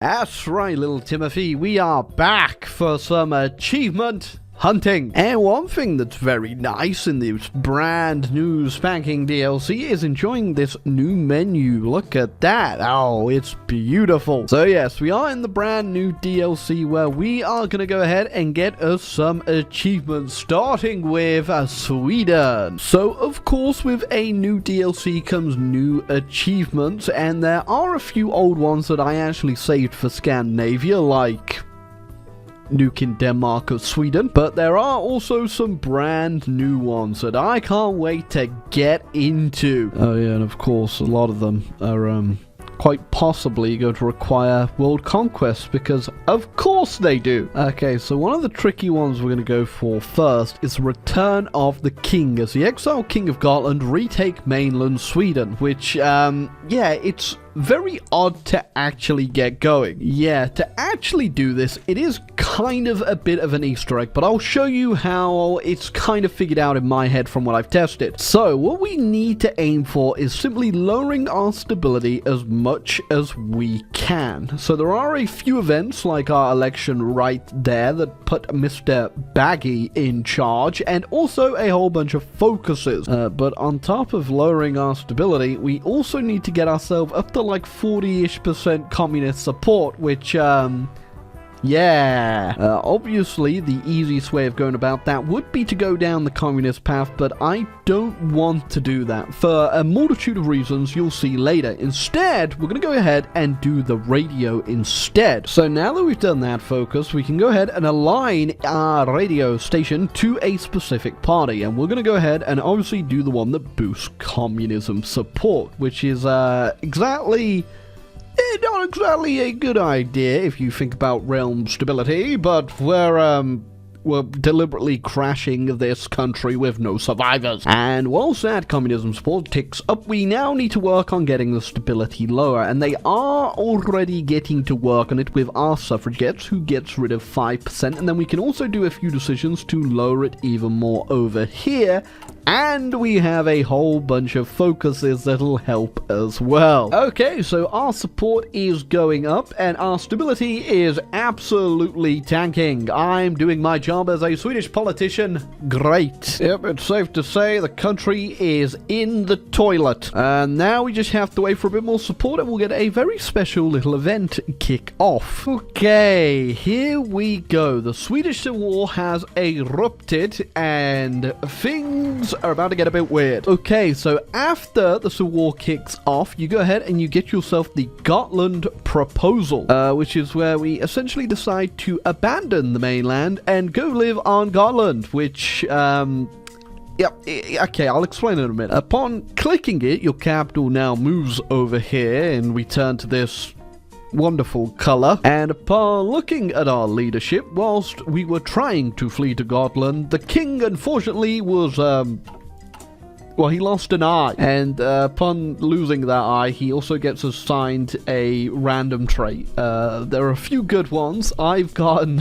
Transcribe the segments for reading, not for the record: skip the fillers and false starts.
That's right, little Timothy, we are back for some achievement hunting. And one thing that's very nice in this brand new spanking DLC is enjoying this new menu. Look at that. Oh, it's beautiful. So yes, we are in the brand new DLC where we are going to go ahead and get us some achievements, starting with Sweden. So of course with a new DLC comes new achievements, and there are a few old ones that I actually saved for Scandinavia, like nuking Denmark or Sweden, but there are also some brand new ones that I can't wait to get into. Oh yeah, and of course a lot of them are quite possibly going to require world conquest, because of course they do. Okay, so one of the tricky ones we're going to go for first is Return of the King, as the exiled king of Gotland retake mainland Sweden, which yeah, it's very odd to actually get going. Yeah, to actually do this, it is kind of a bit of an Easter egg, but I'll show you how it's kind of figured out in my head from what I've tested. So what we need to aim for is simply lowering our stability as much as we can. So there are a few events like our election right there that put Mr. Baggy in charge, and also a whole bunch of focuses. But on top of lowering our stability, we also need to get ourselves up to like 40-ish% communist support, which yeah, obviously the easiest way of going about that would be to go down the communist path, but I don't want to do that for a multitude of reasons you'll see later. Instead, we're going to go ahead and do the radio instead. So now that we've done that focus, we can go ahead and align our radio station to a specific party, and we're going to go ahead and obviously do the one that boosts communism support, which is not exactly a good idea if you think about realm stability, but we're deliberately crashing this country with no survivors. And whilst that communism support ticks up, we now need to work on getting the stability lower, and they are already getting to work on it with our suffragettes, who gets rid of 5%, and then we can also do a few decisions to lower it even more over here. And we have a whole bunch of focuses that'll help as well. Okay, so our support is going up and our stability is absolutely tanking. I'm doing my job as a Swedish politician great. Yep, it's safe to say the country is in the toilet. And now we just have to wait for a bit more support and we'll get a very special little event kick off. Okay, here we go. The Swedish Civil War has erupted and things are about to get a bit weird. Okay, so after the Civil War kicks off, you go ahead and you get yourself the Gutland Proposal, which is where we essentially decide to abandon the mainland and go live on Gotland, which, yep, okay, I'll explain in a minute. Upon clicking it, your capital now moves over here and we turn to this wonderful color, and upon looking at our leadership, whilst we were trying to flee to Gotland, the king unfortunately was well, he lost an eye, and upon losing that eye, he also gets assigned a random trait. There are a few good ones. I've gotten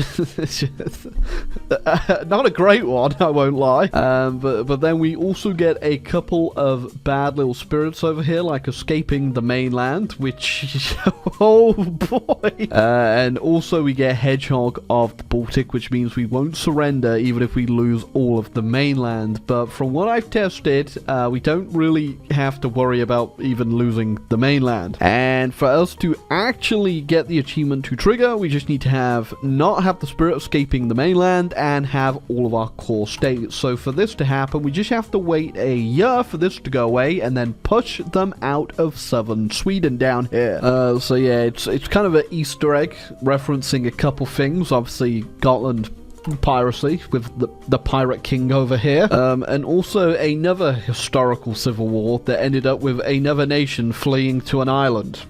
not a great one, I won't lie, but then we also get a couple of bad little spirits over here, like escaping the mainland, which oh boy, and also we get Hedgehog of the Baltic, which means we won't surrender even if we lose all of the mainland. But from what I've tested, we don't really have to worry about even losing the mainland. And for us to actually get the achievement to trigger, we just need to not have the spirit escaping the mainland and have all of our core states. So for this to happen, we just have to wait a year for this to go away and then push them out of southern Sweden down here. So yeah, it's kind of an Easter egg referencing a couple things. Obviously, Gotland piracy with the pirate king over here, and also another historical civil war that ended up with another nation fleeing to an island.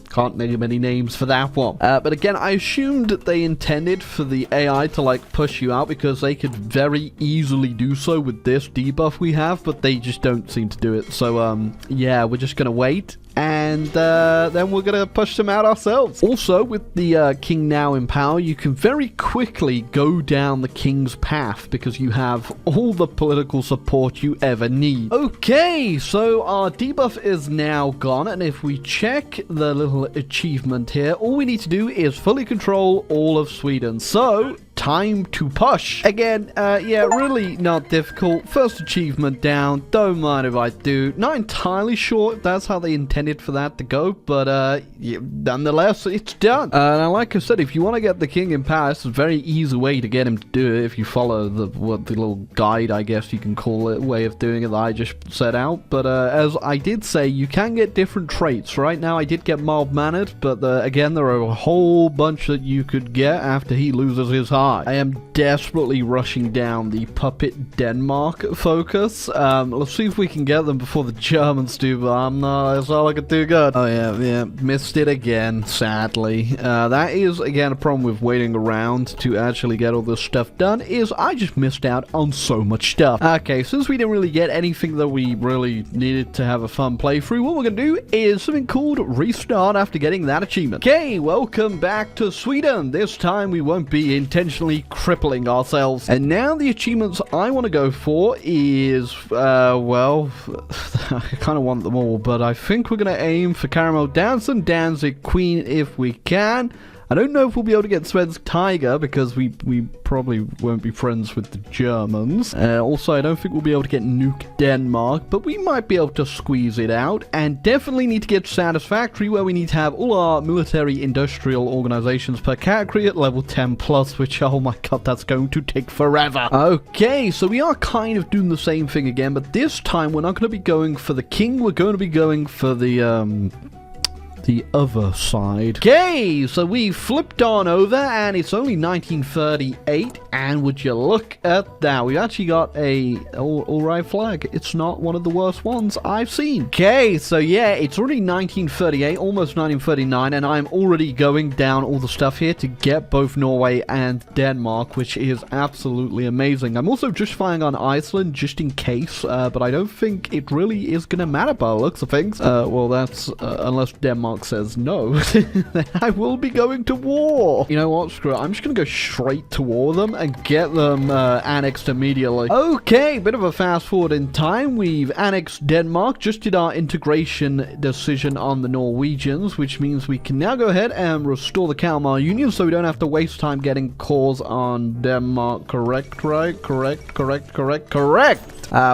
Can't name any names for that one. But again, I assumed that they intended for the AI to like push you out because they could very easily do so with this debuff we have, but they just don't seem to do it. So yeah, we're just gonna wait and then we're gonna push them out ourselves. Also, with the king now in power, you can very quickly go down the king's path because you have all the political support you ever need. Okay, so our debuff is now gone, and if we check the little achievement here, all we need to do is fully control all of Sweden. So time to push. Again, yeah, really not difficult. First achievement down. Don't mind if I do. Not entirely sure if that's how they intended for that to go, but yeah, nonetheless, it's done. Now, like I said, if you want to get the king in power, it's a very easy way to get him to do it if you follow the little guide, I guess you can call it, way of doing it that I just set out. But as I did say, you can get different traits. Right now, I did get mild-mannered, but again, there are a whole bunch that you could get after he loses his heart. I am desperately rushing down the Puppet Denmark focus. Let's see if we can get them before the Germans do, but I'm not, that's all I could do good. Oh yeah, missed it again, sadly. That is, again, a problem with waiting around to actually get all this stuff done, is I just missed out on so much stuff. Okay, since we didn't really get anything that we really needed to have a fun playthrough, what we're gonna do is something called Restart after getting that achievement. Okay, welcome back to Sweden. This time we won't be intentionally crippling ourselves. And now the achievements I want to go for is, well, I kind of want them all, but I think we're going to aim for Caramel Dance and Danzig Queen if we can. I don't know if we'll be able to get Svensk Tiger because we probably won't be friends with the Germans. Also, I don't think we'll be able to get Nuke Denmark, but we might be able to squeeze it out. And definitely need to get Satisfactory, where we need to have all our military industrial organizations per category at level 10 plus, which, oh my god, that's going to take forever. Okay, so we are kind of doing the same thing again, but this time we're not going to be going for the king, we're going to be going for the other side. Okay, so we flipped on over, and it's only 1938, and would you look at that, we've actually got a all-right flag. It's not one of the worst ones I've seen. Okay, so yeah, it's already 1938, almost 1939, and I'm already going down all the stuff here to get both Norway and Denmark, which is absolutely amazing. I'm also just firing on Iceland, just in case, but I don't think it really is gonna matter by the looks of things. Well, that's, unless Denmark says no, then I will be going to war. You know what, screw it, I'm just gonna go straight to war with them and get them annexed immediately. Okay, bit of a fast forward in time. We've annexed Denmark, just did our integration decision on the Norwegians, which means we can now go ahead and restore the Kalmar Union so we don't have to waste time getting cores on Denmark. Correct, right? Correct.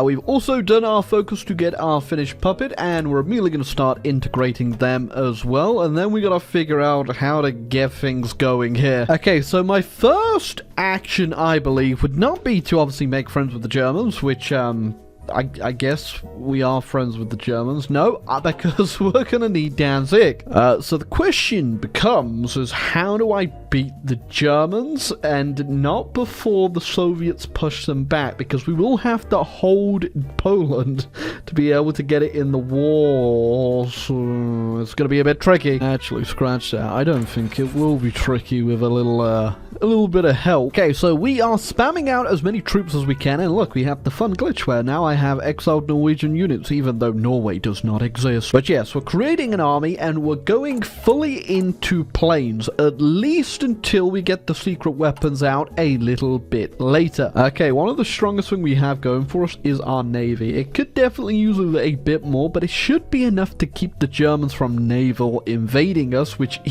We've also done our focus to get our finished puppet, and we're immediately going to start integrating them as well, and then we got to figure out how to get things going here. Okay, so my first action, I believe, would not be to obviously make friends with the Germans, which, I guess we are friends with the Germans. No, because we're going to need Danzig. So the question becomes is how do I beat the Germans, and not before the Soviets push them back, because we will have to hold Poland to be able to get it in the war. So it's going to be a bit tricky. Actually, scratch that. I don't think it will be tricky with a little bit of help. Okay, so we are spamming out as many troops as we can, and look, we have the fun glitch where now I have exiled Norwegian units, even though Norway does not exist. But yes, we're creating an army, and we're going fully into planes, at least until we get the secret weapons out a little bit later. Okay, one of the strongest things we have going for us is our navy. It could definitely use a bit more, but it should be enough to keep the Germans from naval invading us, which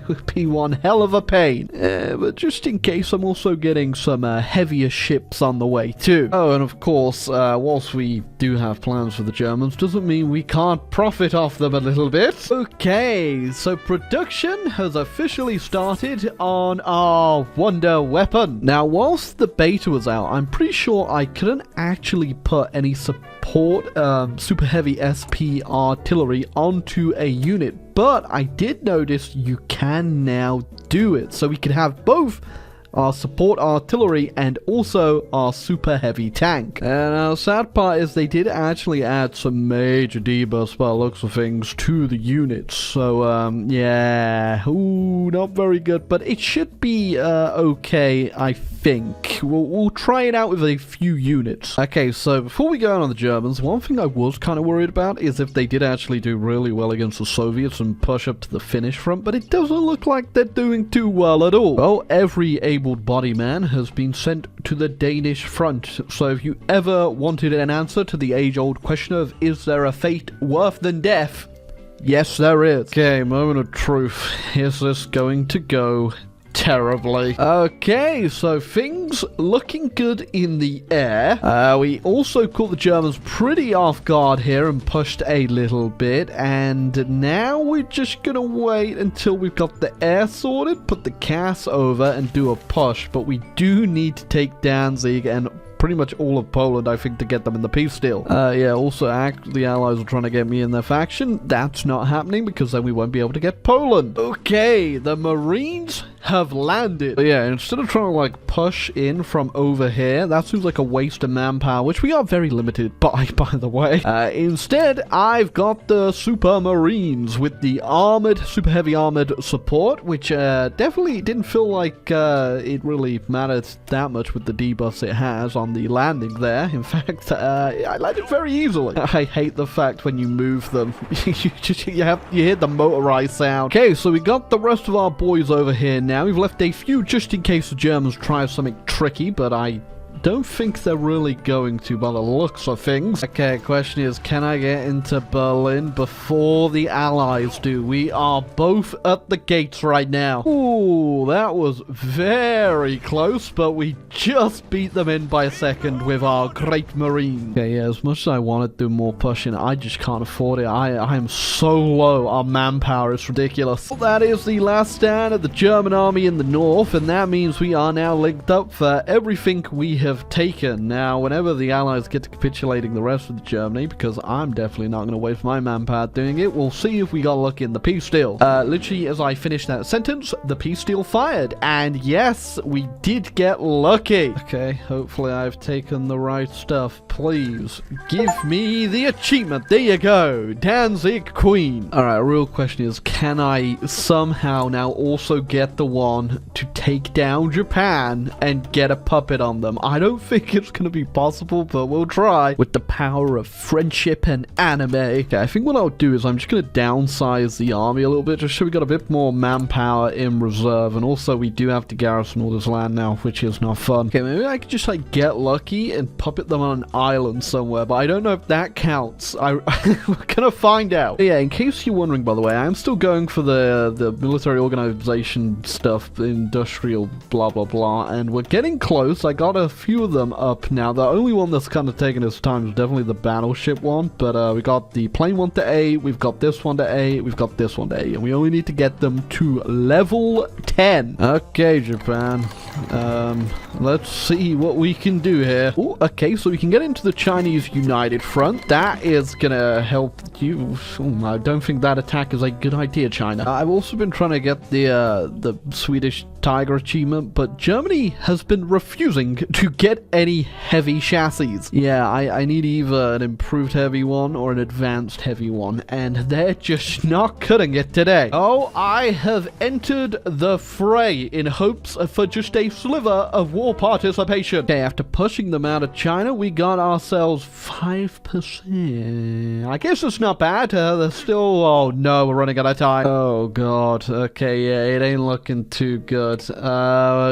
would be one hell of a pain. But just in case, I'm also getting some heavier ships on the way too. Oh, and of course, whilst we do have plans for the Germans, doesn't mean we can't profit off them a little bit. Okay, so production has officially started on our wonder weapon. Now, whilst the beta was out, I'm pretty sure I couldn't actually put any support super heavy SP artillery onto a unit, but I did notice you can now do it, so we could have both our support artillery and also our super heavy tank. And the sad part is they did actually add some major debuffs by the looks of things to the units, so yeah, ooh, not very good, but it should be okay, I think. We'll try it out with a few units. Okay, so before we go on the Germans, one thing I was kind of worried about is if they did actually do really well against the Soviets and push up to the Finnish front, but it doesn't look like they're doing too well at all. Well, every able-bodied man has been sent to the Danish front, so if you ever wanted an answer to the age-old question of is there a fate worse than death, yes there is. Okay, moment of truth. Is this going to go terribly? Okay, so things looking good in the air. We also caught the Germans pretty off guard here and pushed a little bit, and now we're just gonna wait until we've got the air sorted, put the CAS over and do a push, but we do need to take Danzig and pretty much all of Poland, I think, to get them in the peace deal. Yeah, also the Allies are trying to get me in their faction. That's not happening because then we won't be able to get Poland. Okay, the Marines have landed. But yeah, instead of trying to like push in from over here, that seems like a waste of manpower, which we are very limited by the way. Instead, I've got the Super Marines with the armored, super heavy armored support, which definitely didn't feel like it really mattered that much with the debuffs it has on the landing there. In fact, I landed very easily. I hate the fact when you move them, you hear the motorized sound. Okay, so we got the rest of our boys over here now. We've left a few just in case the Germans try something tricky, but I don't think they're really going to by the looks of things. Okay, question is, can I get into Berlin before the Allies do? We are both at the gates right now. Ooh, that was very close, but we just beat them in by a second with our great Marine. Okay, yeah, as much as I want to do more pushing, I just can't afford it. I am so low. Our manpower is ridiculous. Well, that is the last stand of the German army in the north, and that means we are now linked up for everything we have taken. Now, whenever the Allies get to capitulating the rest of Germany, because I'm definitely not going to waste my manpower doing it, we'll see if we got lucky in the peace deal. Literally, as I finished that sentence, the peace deal fired, and yes, we did get lucky. Okay, hopefully I've taken the right stuff. Please, give me the achievement. There you go. Danzig Queen. Alright, real question is, can I somehow now also get the one to take down Japan and get a puppet on them? I don't think it's going to be possible, but we'll try with the power of friendship and anime. Okay, I think what I'll do is I'm just going to downsize the army a little bit, just so we got a bit more manpower in reserve, and also we do have to garrison all this land now, which is not fun. Okay, maybe I could just like get lucky and puppet them on an island somewhere, but I don't know if that counts. We're gonna find out. But yeah, in case you're wondering, by the way, I'm still going for the military organization stuff, industrial blah blah blah, and we're getting close. I got a few of them up now. The only one that's kind of taking its time is definitely the battleship one, but we got the plane one to A, we've got this one to A, we've got this one to A, and we only need to get them to level 10. Okay, Japan. Let's see what we can do here. Ooh, okay, so we can get into the Chinese United Front. That is gonna help you. I don't think that attack is a good idea, China. I've also been trying to get the Swedish Tiger achievement, but Germany has been refusing to get any heavy chassis. Yeah, I need either an improved heavy one or an advanced heavy one, and they're just not cutting it today. Oh, I have entered the fray in hopes for just a sliver of war participation. Okay, after pushing them out of China, we got ourselves 5%. I guess it's not bad. They're still... Oh no, we're running out of time. Oh god. Okay, yeah, it ain't looking too good.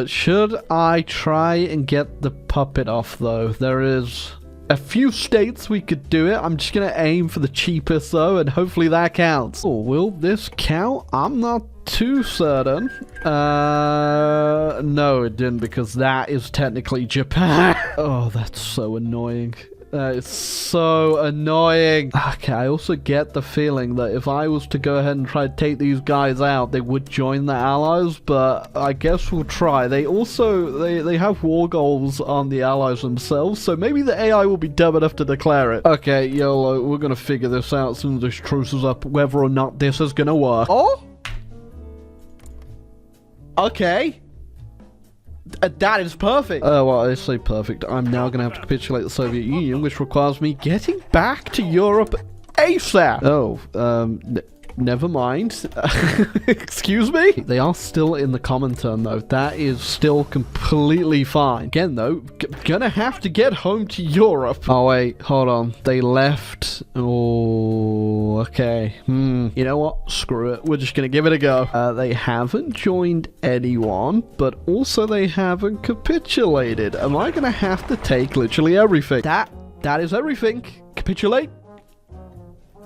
Should I try and get the puppet off though? There is a few states we could do it. I'm just gonna aim for the cheapest though, and hopefully that counts. Oh, will this count? I'm not too certain. No, it didn't, because that is technically Japan. Oh, that's so annoying. That is so annoying. Okay, I also get the feeling that if I was to go ahead and try to take these guys out, they would join the Allies, but I guess we'll try. They also, they have war goals on the Allies themselves, so maybe the AI will be dumb enough to declare it. Okay, YOLO, we're gonna figure this out as soon as this truce is up, whether or not this is gonna work. Oh? Okay. That is perfect. Well, I say perfect. I'm now going to have to capitulate the Soviet Union, which requires me getting back to Europe ASAP. Oh, never mind. Excuse me? They are still in the common turn, though. That is still completely fine. Again, though, gonna have to get home to Europe. Oh, wait, hold on. They left. Oh, okay. You know what? Screw it. We're just gonna give it a go. They haven't joined anyone, but also they haven't capitulated. Am I gonna have to take literally everything? That is everything. Capitulate.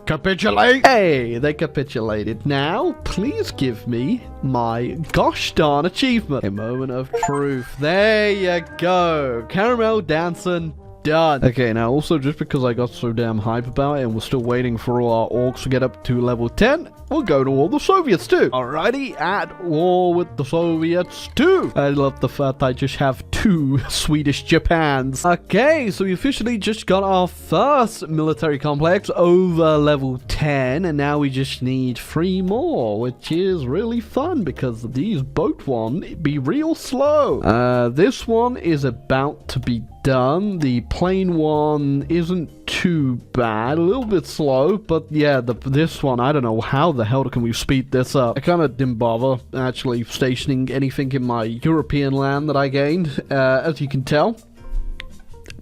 Capitulate! Hey, they capitulated. Now, please give me my gosh darn achievement. A moment of truth. There you go. Caramel dancing. Done. Okay, now also just because I got so damn hype about it and we're still waiting for all our orcs to get up to level 10, we'll go to all the Soviets too. Alrighty, at war with the Soviets too. I love the fact I just have 2 Swedish Japans. Okay, so we officially just got our first military complex over level 10, and now we just need 3 more, which is really fun because these boat one be real slow. This one is about to be done. The plane one isn't too bad, a little bit slow, but yeah, this one, I don't know how the hell can we speed this up. I kind of didn't bother actually stationing anything in my European land that I gained, as you can tell.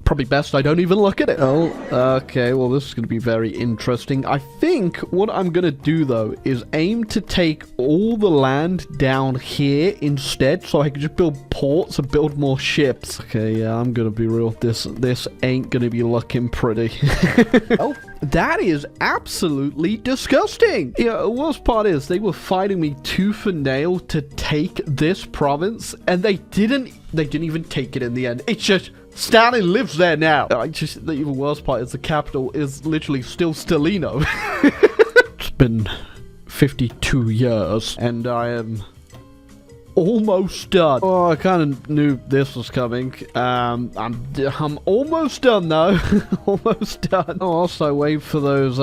Probably best I don't even look at it. Oh, okay, well this is going to be very interesting. I think what I'm going to do though is aim to take all the land down here instead so I can just build ports and build more ships. Okay, yeah, I'm going to be real. This ain't going to be looking pretty. Oh, that is absolutely disgusting. Yeah, the worst part is they were fighting me tooth and nail to take this province and they didn't even take it in the end. It's just Stalin lives there now. The even worse part is the capital is literally still Stalino. It's been 52 years and I am almost done. Oh, I kind of knew this was coming. I'm almost done though. Almost done. Oh, also wait for those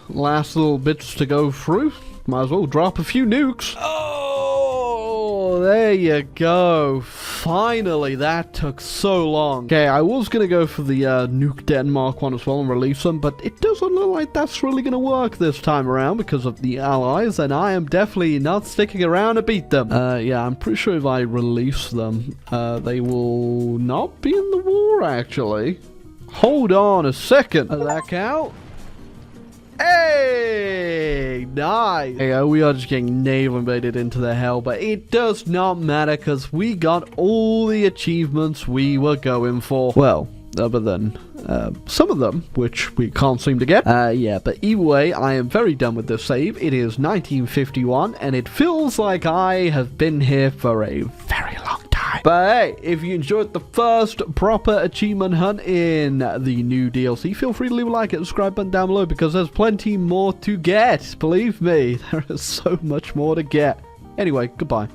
last little bits to go through. Might as well drop a few nukes. Oh, there you go. Finally, that took so long. Okay, I was gonna go for the Nuke Denmark one as well and release them, but it doesn't look like that's really gonna work this time around because of the allies, and I am definitely not sticking around to beat them. Yeah, I'm pretty sure if I release them, they will not be in the war, actually. Hold on a second. Does that count? Hey, nice. Hey, we are just getting naval invaded into the hell, but it does not matter because we got all the achievements we were going for. Well, other than some of them, which we can't seem to get. Yeah, but either way, I am very done with this save. It is 1951, and it feels like I have been here for a very long time. But hey, if you enjoyed the first proper achievement hunt in the new DLC, feel free to leave a like and subscribe button down below because there's plenty more to get. Believe me, there is so much more to get. Anyway, goodbye.